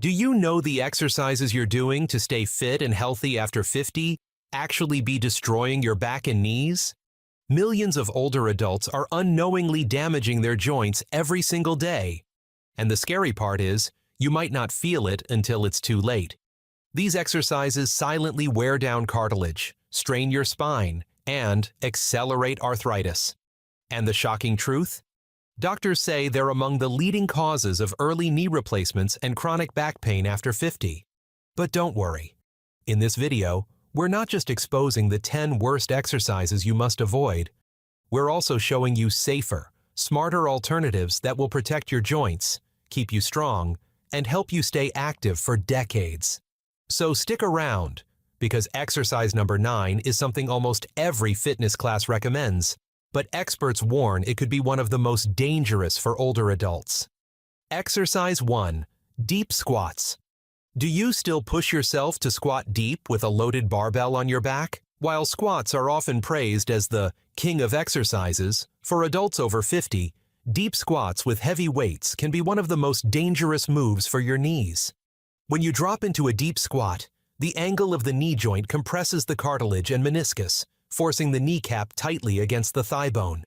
Do you know the exercises you're doing to stay fit and healthy after 50 actually be destroying your back and knees? Millions of older adults are unknowingly damaging their joints every single day. And the scary part is, you might not feel it until it's too late. These exercises silently wear down cartilage, strain your spine, and accelerate arthritis. And the shocking truth? Doctors say they're among the leading causes of early knee replacements and chronic back pain after 50. But don't worry. In this video, we're not just exposing the 10 worst exercises you must avoid. We're also showing you safer, smarter alternatives that will protect your joints, keep you strong, and help you stay active for decades. So stick around, because exercise number 9 is something almost every fitness class recommends, but experts warn it could be one of the most dangerous for older adults. Exercise 1. Deep squats. Do you still push yourself to squat deep with a loaded barbell on your back? While squats are often praised as the king of exercises, for adults over 50, deep squats with heavy weights can be one of the most dangerous moves for your knees. When you drop into a deep squat, the angle of the knee joint compresses the cartilage and meniscus, forcing the kneecap tightly against the thigh bone.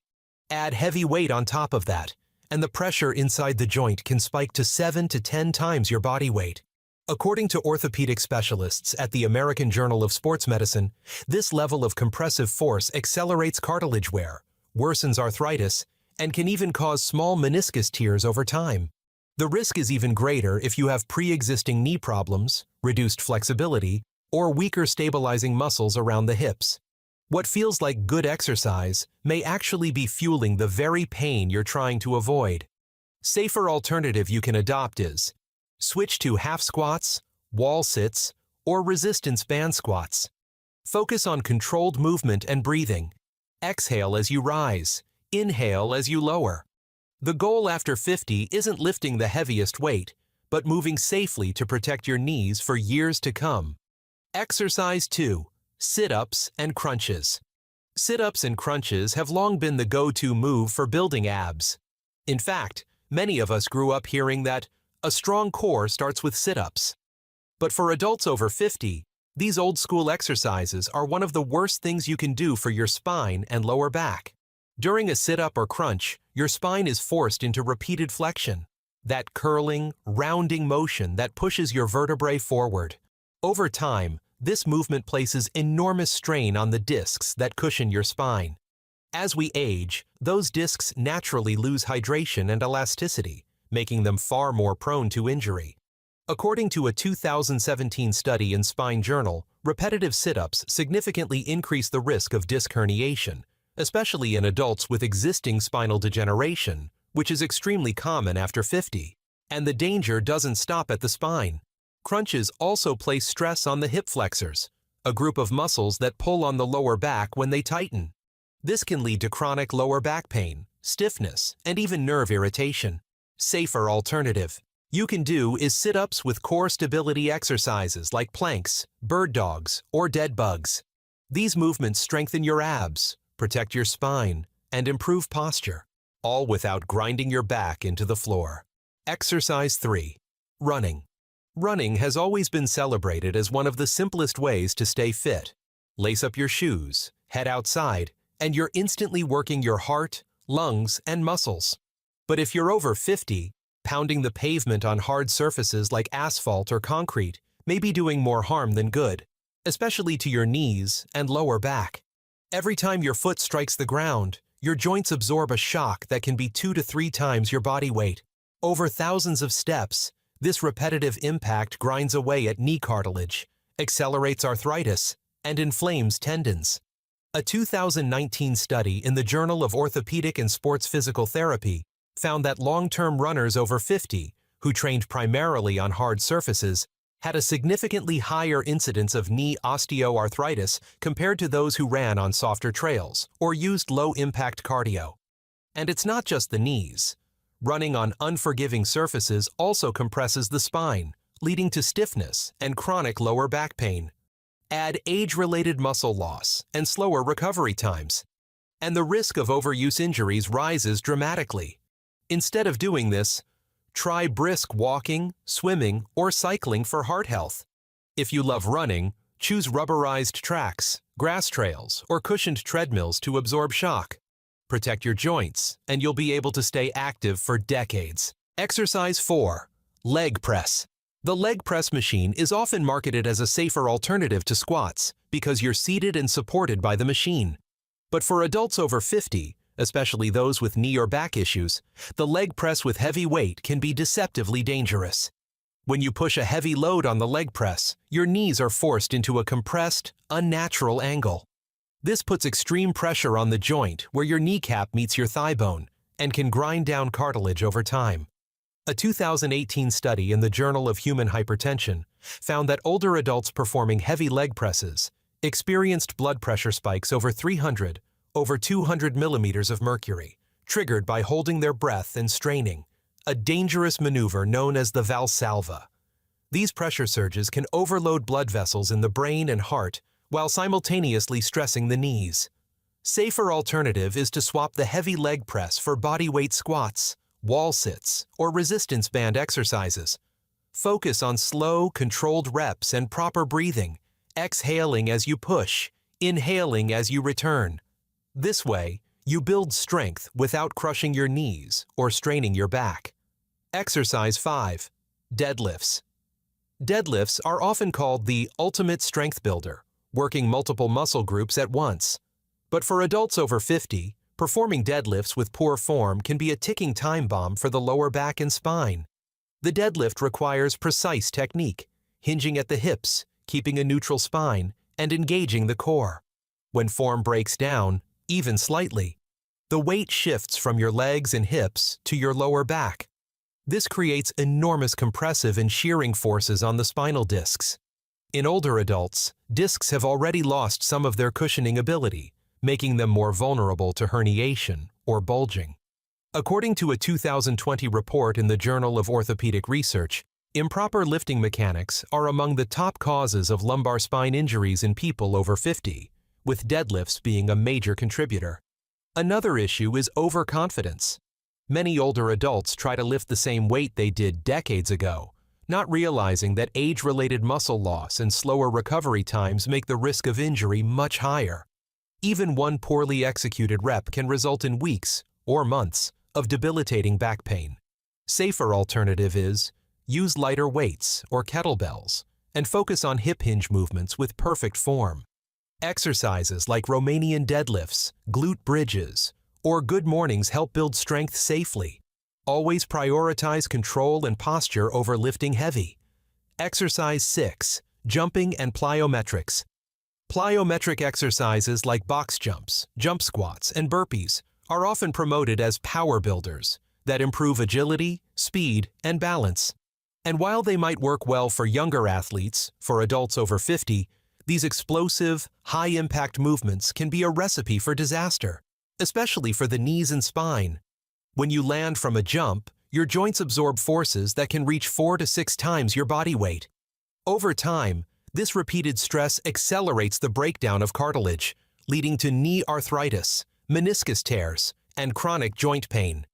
Add heavy weight on top of that, and the pressure inside the joint can spike to 7 to 10 times your body weight. According to orthopedic specialists at the American Journal of Sports Medicine, this level of compressive force accelerates cartilage wear, worsens arthritis, and can even cause small meniscus tears over time. The risk is even greater if you have pre-existing knee problems, reduced flexibility, or weaker stabilizing muscles around the hips. What feels like good exercise may actually be fueling the very pain you're trying to avoid. Safer alternative you can adopt is switch to half squats, wall sits, or resistance band squats. Focus on controlled movement and breathing. Exhale as you rise, inhale as you lower. The goal after 50 isn't lifting the heaviest weight, but moving safely to protect your knees for years to come. Exercise 2. Sit-ups and crunches. Sit-ups and crunches have long been the go-to move for building abs. In fact, many of us grew up hearing that a strong core starts with sit-ups. But for adults over 50, these old-school exercises are one of the worst things you can do for your spine and lower back. During a sit-up or crunch, your spine is forced into repeated flexion, that curling, rounding motion that pushes your vertebrae forward. Over time, this movement places enormous strain on the discs that cushion your spine. As we age, those discs naturally lose hydration and elasticity, making them far more prone to injury. According to a 2017 study in Spine Journal, repetitive sit-ups significantly increase the risk of disc herniation, especially in adults with existing spinal degeneration, which is extremely common after 50. And the danger doesn't stop at the spine. Crunches also place stress on the hip flexors, a group of muscles that pull on the lower back when they tighten. This can lead to chronic lower back pain, stiffness, and even nerve irritation. Safer alternative you can do is sit-ups with core stability exercises like planks, bird dogs, or dead bugs. These movements strengthen your abs, protect your spine, and improve posture, all without grinding your back into the floor. Exercise 3. Running. Running has always been celebrated as one of the simplest ways to stay fit. Lace up your shoes, head outside, and you're instantly working your heart, lungs, and muscles. But if you're over 50, pounding the pavement on hard surfaces like asphalt or concrete may be doing more harm than good, especially to your knees and lower back. Every time your foot strikes the ground, your joints absorb a shock that can be 2 to 3 times your body weight. Over thousands of steps, this repetitive impact grinds away at knee cartilage, accelerates arthritis, and inflames tendons. A 2019 study in the Journal of Orthopedic and Sports Physical Therapy found that long-term runners over 50, who trained primarily on hard surfaces, had a significantly higher incidence of knee osteoarthritis compared to those who ran on softer trails or used low-impact cardio. And it's not just the knees. Running on unforgiving surfaces also compresses the spine, leading to stiffness and chronic lower back pain. Add age-related muscle loss and slower recovery times, and the risk of overuse injuries rises dramatically. Instead of doing this, Try brisk walking, swimming, or cycling for heart health. If you love running, choose rubberized tracks, grass trails, or cushioned treadmills to absorb shock. Protect your joints, and you'll be able to stay active for decades. Exercise 4. Leg press. The leg press machine is often marketed as a safer alternative to squats because you're seated and supported by the machine. But for adults over 50, especially those with knee or back issues, the leg press with heavy weight can be deceptively dangerous. When you push a heavy load on the leg press, your knees are forced into a compressed, unnatural angle. This puts extreme pressure on the joint where your kneecap meets your thigh bone and can grind down cartilage over time. A 2018 study in the Journal of Human Hypertension found that older adults performing heavy leg presses experienced blood pressure spikes over 200 millimeters of mercury, triggered by holding their breath and straining, a dangerous maneuver known as the Valsalva. These pressure surges can overload blood vessels in the brain and heart while simultaneously stressing the knees. Safer alternative is to swap the heavy leg press for bodyweight squats, wall sits, or resistance band exercises. Focus on slow, controlled reps and proper breathing, exhaling as you push, inhaling as you return. This way, you build strength without crushing your knees or straining your back. Exercise 5. Deadlifts. Deadlifts are often called the ultimate strength builder, working multiple muscle groups at once. But for adults over 50, performing deadlifts with poor form can be a ticking time bomb for the lower back and spine. The deadlift requires precise technique, hinging at the hips, keeping a neutral spine, and engaging the core. When form breaks down, even slightly, the weight shifts from your legs and hips to your lower back. This creates enormous compressive and shearing forces on the spinal discs. In older adults, discs have already lost some of their cushioning ability, making them more vulnerable to herniation or bulging. According to a 2020 report in the Journal of Orthopedic Research, improper lifting mechanics are among the top causes of lumbar spine injuries in people over 50, with deadlifts being a major contributor. Another issue is overconfidence. Many older adults try to lift the same weight they did decades ago, not realizing that age-related muscle loss and slower recovery times make the risk of injury much higher. Even one poorly executed rep can result in weeks or months of debilitating back pain. Safer alternative is use lighter weights or kettlebells and focus on hip hinge movements with perfect form. Exercises like Romanian deadlifts, glute bridges, or good mornings help build strength safely. Always prioritize control and posture over lifting heavy. Exercise 6. Jumping and plyometrics. Plyometric exercises like box jumps, jump squats, and burpees are often promoted as power builders that improve agility, speed, and balance. And while they might work well for younger athletes, for adults over 50, these explosive, high-impact movements can be a recipe for disaster, especially for the knees and spine. When you land from a jump, your joints absorb forces that can reach 4 to 6 times your body weight. Over time, this repeated stress accelerates the breakdown of cartilage, leading to knee arthritis, meniscus tears, and chronic joint pain.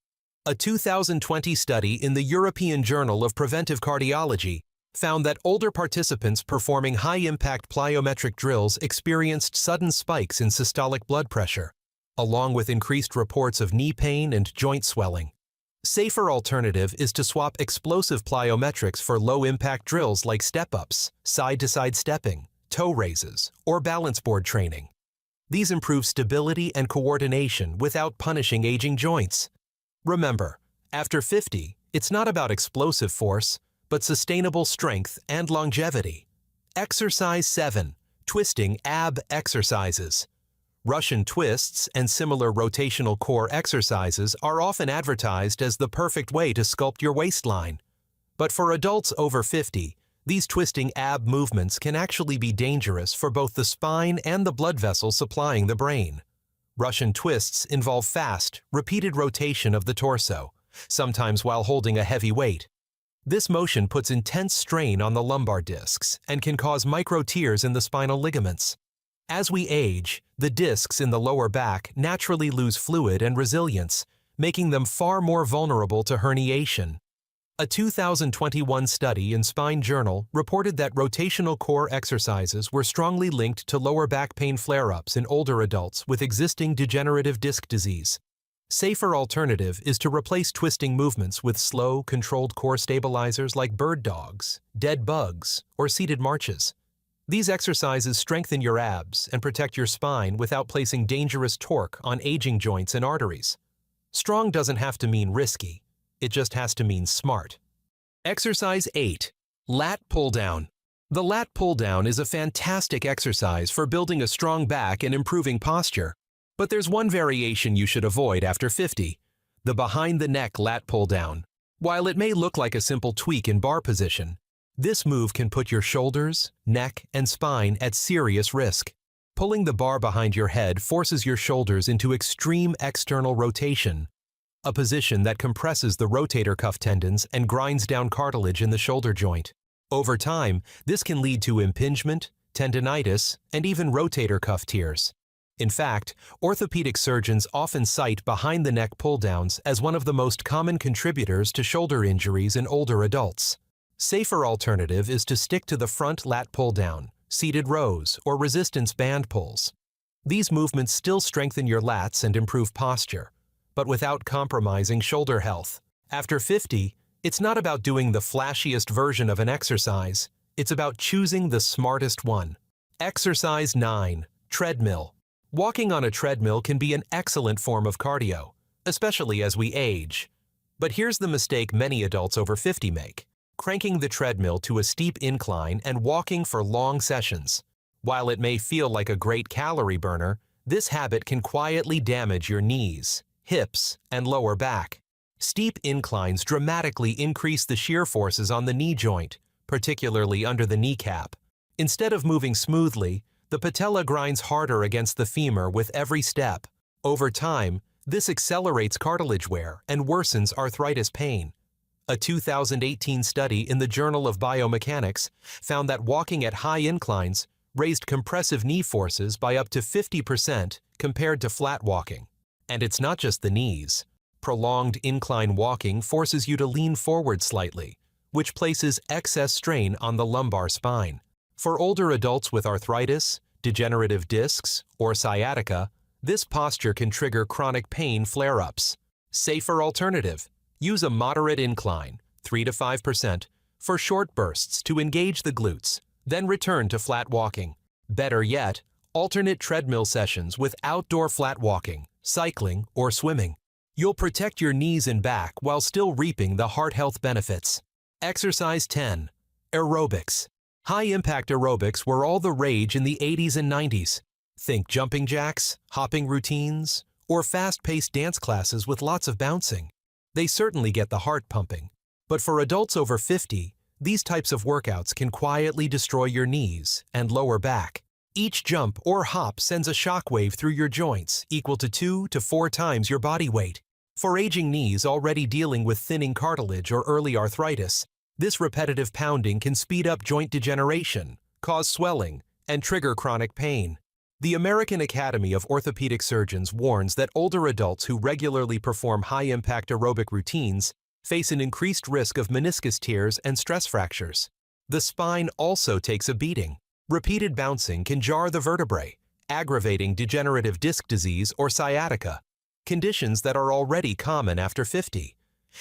A 2020 study in the European Journal of Preventive Cardiology found that older participants performing high-impact plyometric drills experienced sudden spikes in systolic blood pressure, along with increased reports of knee pain and joint swelling. Safer alternative is to swap explosive plyometrics for low-impact drills like step-ups, side-to-side stepping, toe raises, or balance board training. These improve stability and coordination without punishing aging joints. Remember, after 50, it's not about explosive force, but sustainable strength and longevity. Exercise 7. Twisting ab exercises. Russian twists and similar rotational core exercises are often advertised as the perfect way to sculpt your waistline. But for adults over 50, these twisting ab movements can actually be dangerous for both the spine and the blood vessels supplying the brain. Russian twists involve fast, repeated rotation of the torso, sometimes while holding a heavy weight. This motion puts intense strain on the lumbar discs and can cause micro tears in the spinal ligaments. As we age, the discs in the lower back naturally lose fluid and resilience, making them far more vulnerable to herniation. A 2021 study in Spine Journal reported that rotational core exercises were strongly linked to lower back pain flare-ups in older adults with existing degenerative disc disease. Safer alternative is to replace twisting movements with slow, controlled core stabilizers like bird dogs, dead bugs, or seated marches. These exercises strengthen your abs and protect your spine without placing dangerous torque on aging joints and arteries. Strong doesn't have to mean risky. It just has to mean smart. Exercise 8. Lat Pulldown. The lat pulldown is a fantastic exercise for building a strong back and improving posture. But there's one variation you should avoid after 50, the behind-the-neck lat pulldown. While it may look like a simple tweak in bar position, this move can put your shoulders, neck, and spine at serious risk. Pulling the bar behind your head forces your shoulders into extreme external rotation, a position that compresses the rotator cuff tendons and grinds down cartilage in the shoulder joint. Over time, this can lead to impingement, tendinitis, and even rotator cuff tears. In fact, orthopedic surgeons often cite behind-the-neck pull-downs as one of the most common contributors to shoulder injuries in older adults. Safer alternative is to stick to the front lat pull-down, seated rows, or resistance band pulls. These movements still strengthen your lats and improve posture, but without compromising shoulder health. After 50, it's not about doing the flashiest version of an exercise, it's about choosing the smartest one. Exercise 9. Treadmill. Walking on a treadmill can be an excellent form of cardio, especially as we age. But here's the mistake many adults over 50 make: cranking the treadmill to a steep incline and walking for long sessions. While it may feel like a great calorie burner, this habit can quietly damage your knees, hips, and lower back. Steep inclines dramatically increase the shear forces on the knee joint, particularly under the kneecap. Instead of moving smoothly, the patella grinds harder against the femur with every step. Over time, this accelerates cartilage wear and worsens arthritis pain. A 2018 study in the Journal of Biomechanics found that walking at high inclines raised compressive knee forces by up to 50% compared to flat walking. And it's not just the knees. Prolonged incline walking forces you to lean forward slightly, which places excess strain on the lumbar spine. For older adults with arthritis, degenerative discs, or sciatica, this posture can trigger chronic pain flare-ups. Safer alternative: use a moderate incline, 3 to 5%, for short bursts to engage the glutes, then return to flat walking. Better yet, alternate treadmill sessions with outdoor flat walking, cycling, or swimming. You'll protect your knees and back while still reaping the heart health benefits. Exercise 10. Aerobics. High-impact aerobics were all the rage in the 80s and 90s. Think jumping jacks, hopping routines, or fast-paced dance classes with lots of bouncing. They certainly get the heart pumping. But for adults over 50, these types of workouts can quietly destroy your knees and lower back. Each jump or hop sends a shockwave through your joints equal to 2 to 4 times your body weight. For aging knees already dealing with thinning cartilage or early arthritis, this repetitive pounding can speed up joint degeneration, cause swelling, and trigger chronic pain. The American Academy of Orthopedic Surgeons warns that older adults who regularly perform high-impact aerobic routines face an increased risk of meniscus tears and stress fractures. The spine also takes a beating. Repeated bouncing can jar the vertebrae, aggravating degenerative disc disease or sciatica, conditions that are already common after 50.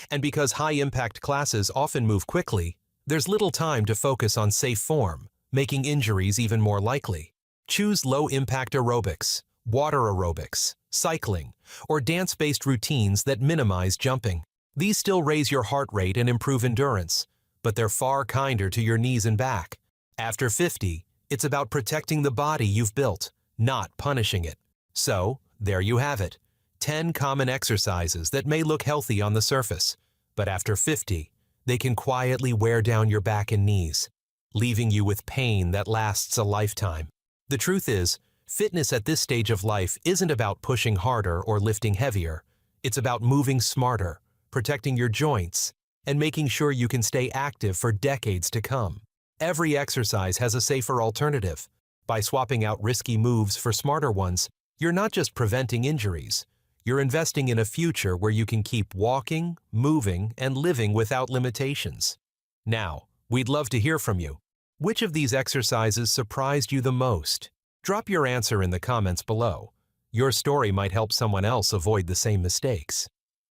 And because high-impact classes often move quickly, there's little time to focus on safe form, making injuries even more likely. Choose low-impact aerobics, water aerobics, cycling, or dance-based routines that minimize jumping. These still raise your heart rate and improve endurance, but they're far kinder to your knees and back. After 50, it's about protecting the body you've built, not punishing it. So, there you have it. 10 common exercises that may look healthy on the surface, but after 50, they can quietly wear down your back and knees, leaving you with pain that lasts a lifetime. The truth is, fitness at this stage of life isn't about pushing harder or lifting heavier. It's about moving smarter, protecting your joints, and making sure you can stay active for decades to come. Every exercise has a safer alternative. By swapping out risky moves for smarter ones, you're not just preventing injuries, you're investing in a future where you can keep walking, moving, and living without limitations. Now, we'd love to hear from you. Which of these exercises surprised you the most? Drop your answer in the comments below. Your story might help someone else avoid the same mistakes.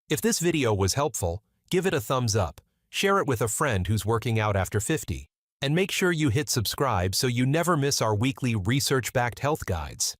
If this video was helpful, give it a thumbs up, share it with a friend who's working out after 50, and make sure you hit subscribe so you never miss our weekly research-backed health guides.